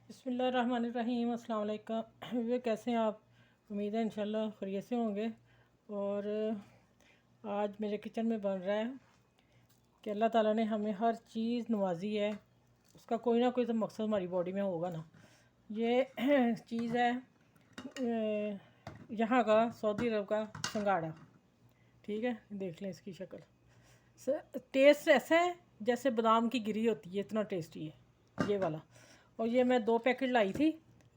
बिस्मिल्लाहिर्रहमानिर्रहीम। अस्सलाम वालेकुम। वे कैसे हैं आप? उम्मीद है इंशाल्लाह खैरियत से होंगे। और आज मेरे किचन में बन रहा है कि अल्लाह ताला ने हमें हर चीज़ नवाजी है, उसका कोई ना कोई तो मकसद हमारी बॉडी में होगा ना। ये चीज़ है यहाँ का सऊदी अरब का संगाड़ा। ठीक है, देख लें इसकी शक्ल। टेस्ट ऐसा है जैसे बादाम की गिरी होती है, इतना टेस्टी है ये वाला। और ये मैं 2 पैकेट लाई थी,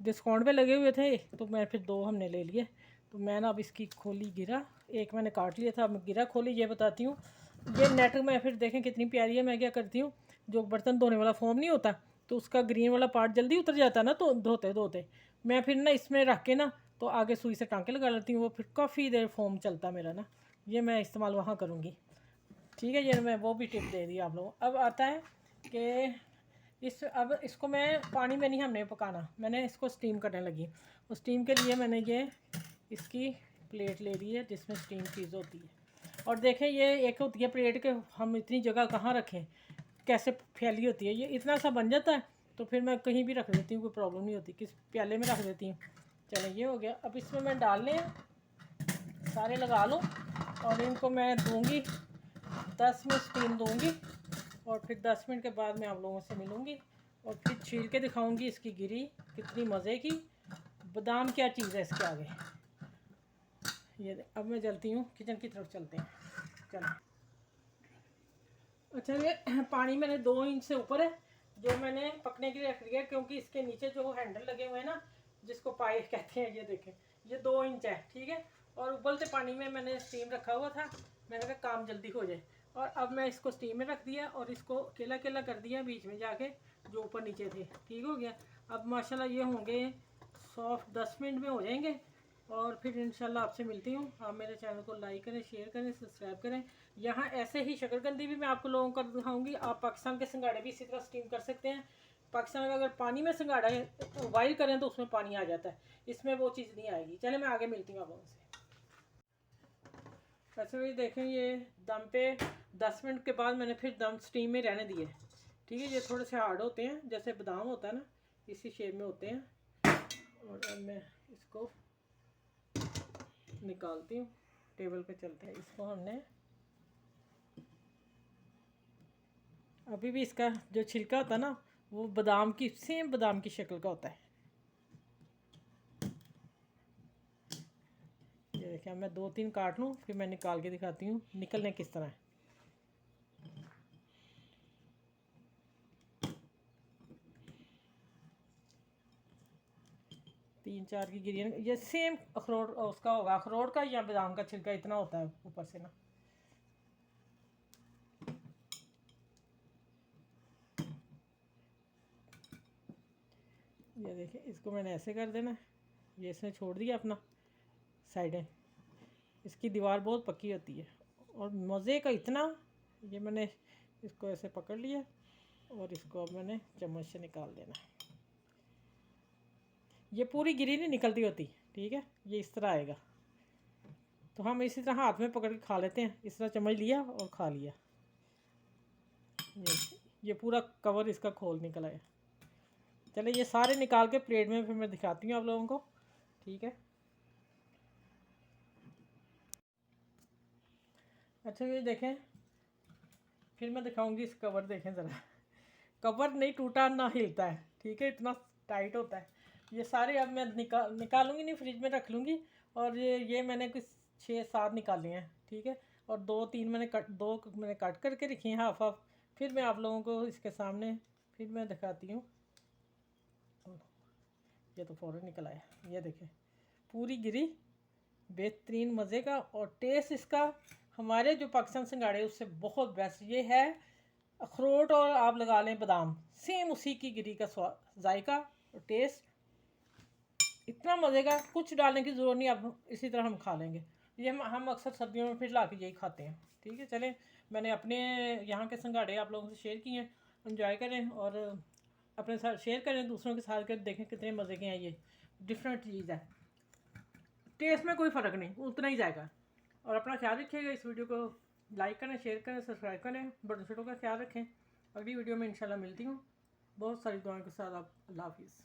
डिस्काउंट पे लगे हुए थे, तो मैं फिर 2 हमने ले लिए। तो मैं ना अब इसकी खोली गिरा, एक मैंने काट लिया था, अब गिरा खोली। ये बताती हूँ, ये नेट में फिर देखें कितनी प्यारी है। मैं क्या करती हूँ, जो बर्तन धोने वाला फोम नहीं होता, तो उसका ग्रीन वाला पार्ट जल्दी उतर जाता है ना, तो धोते धोते मैं फिर ना इसमें रख के ना तो आगे सुई से टाँके लगा लेती हूँ। वो फिर काफ़ी देर फोम चलता मेरा ना। ये मैं इस्तेमाल वहाँ करूँगी। ठीक है, ये मैं वो भी टिप दे दी आप लोगों। अब आता है कि अब इसको मैं पानी में नहीं हमने पकाना, मैंने इसको स्टीम करने लगी। उस स्टीम के लिए मैंने ये इसकी प्लेट ले ली है जिसमें स्टीम चीज़ होती है। और देखें, ये एक होती है प्लेट के हम इतनी जगह कहाँ रखें, कैसे फैली होती है। ये इतना सा बन जाता है, तो फिर मैं कहीं भी रख देती हूँ, कोई प्रॉब्लम नहीं होती, किस प्याले में रख देती हूँ। चलो ये हो गया। अब इसमें मैं डालने हैं, सारे लगा लूँ और इनको मैं दूँगी 10 मिनट स्टीम दूँगी। और फिर 10 मिनट के बाद मैं आप लोगों से मिलूँगी और फिर छील के दिखाऊँगी इसकी गिरी कितनी मज़े की। बादाम क्या चीज़ है इसके आगे। ये अब मैं चलती हूँ किचन की तरफ, चलते हैं। चलो, अच्छा, ये पानी मैंने 2 इंच से ऊपर है जो मैंने पकने के लिए रख लिया, क्योंकि इसके नीचे जो हैंडल लगे हुए हैं ना, जिसको पाइप कहते हैं, ये देखें, ये 2 इंच है। ठीक है, और उबलते पानी में मैंने स्टीम रखा हुआ था, मैंने कहा काम जल्दी हो जाए। और अब मैं इसको स्टीम में रख दिया और इसको केला केला कर दिया बीच में जाके, जो ऊपर नीचे थे। ठीक हो गया। अब माशाल्लाह ये होंगे सॉफ्ट, 10 मिनट में हो जाएंगे। और फिर इंशाल्लाह आपसे मिलती हूँ। आप मेरे चैनल को लाइक करें, शेयर करें, सब्सक्राइब करें। यहाँ ऐसे ही शकरकंदी भी मैं आपको लोगों को दिखाऊंगी। आप पाकिस्तान के संगाड़े भी इसी तरह स्टीम कर सकते हैं। पाकिस्तान में अगर पानी में संगाड़ा बॉइल करें तो उसमें पानी आ जाता है, इसमें वो चीज़ नहीं आएगी। चले, मैं आगे मिलती हूँ आप लोगों से। वैसे भी देखें, ये दम पे 10 मिनट के बाद मैंने फिर दम स्टीम में रहने दिए। ठीक है, ये थोड़े से हार्ड होते हैं, जैसे बादाम होता है ना, इसी शेप में होते हैं। और अब मैं इसको निकालती हूँ, टेबल पे चलते हैं। इसको हमने अभी भी, इसका जो छिलका होता है ना, वो बादाम की, सेम बादाम की शक्ल का होता है। ये देखिए, मैं 2-3 काट लूँ, फिर मैं निकाल के दिखाती हूँ निकलने किस तरह है। तीन चार की गिरियाँ, ये सेम अखरोट उसका होगा, अखरोट का या बादाम का छिलका इतना होता है ऊपर से ना। ये देखिए, इसको मैंने ऐसे कर देना। ये इसने छोड़ दिया अपना साइडें। इसकी दीवार बहुत पक्की होती है और मज़े का इतना। ये मैंने इसको ऐसे पकड़ लिया और इसको अब मैंने चम्मच से निकाल देना। ये पूरी गिरी नहीं निकलती होती। ठीक है, ये इस तरह आएगा, तो हम इसी तरह हाथ में पकड़ के खा लेते हैं। इस तरह चम्मच लिया और खा लिया। ये पूरा कवर इसका खोल निकल आया। चले, ये सारे निकाल के प्लेट में फिर मैं दिखाती हूँ आप लोगों को। ठीक है, अच्छा, ये देखें, फिर मैं दिखाऊंगी इस कवर। देखें ज़रा, कवर नहीं टूटा ना हिलता है। ठीक है, इतना टाइट होता है। ये सारे अब मैं निकालूंगी नहीं, फ्रिज में रख लूँगी। और ये मैंने कुछ 6-7 निकाले हैं। ठीक है, और 2-3 दो मैंने कट करके रखी हैं, हाफ हाफ। फिर मैं आप लोगों को इसके सामने फिर मैं दिखाती हूँ। ये तो फ़ौरन निकल आया। ये देखें, पूरी गिरी, बेहतरीन मज़े का। और टेस्ट इसका हमारे जो पाकिस्तान सिंगाड़े उससे बहुत बेस्ट ये है। अखरोट और आप लगा लें बादाम, सेम उसी की गिरी का स्वाद, जायका और टेस्ट इतना मज़े का, कुछ डालने की ज़रूरत नहीं। अब इसी तरह हम खा लेंगे। ये हम अक्सर सर्दियों में फिर ला के यही खाते हैं। ठीक है, चलें, मैंने अपने यहाँ के संगाड़े आप लोगों से शेयर किए हैं। एंजॉय करें और अपने साथ शेयर करें, दूसरों के साथ कर देखें कितने मज़े के हैं। ये डिफरेंट चीज़ है, टेस्ट में कोई फ़र्क नहीं, उतना ही जाएगा। और अपना ख्याल रखिएगा। इस वीडियो को लाइक करें, शेयर करें, सब्सक्राइब करें, बड़ों छोटों का ख्याल रखें। अगली वीडियो में इंशाल्लाह मिलती हूँ बहुत सारी दुआओं के साथ। आप अल्लाह हाफिज़।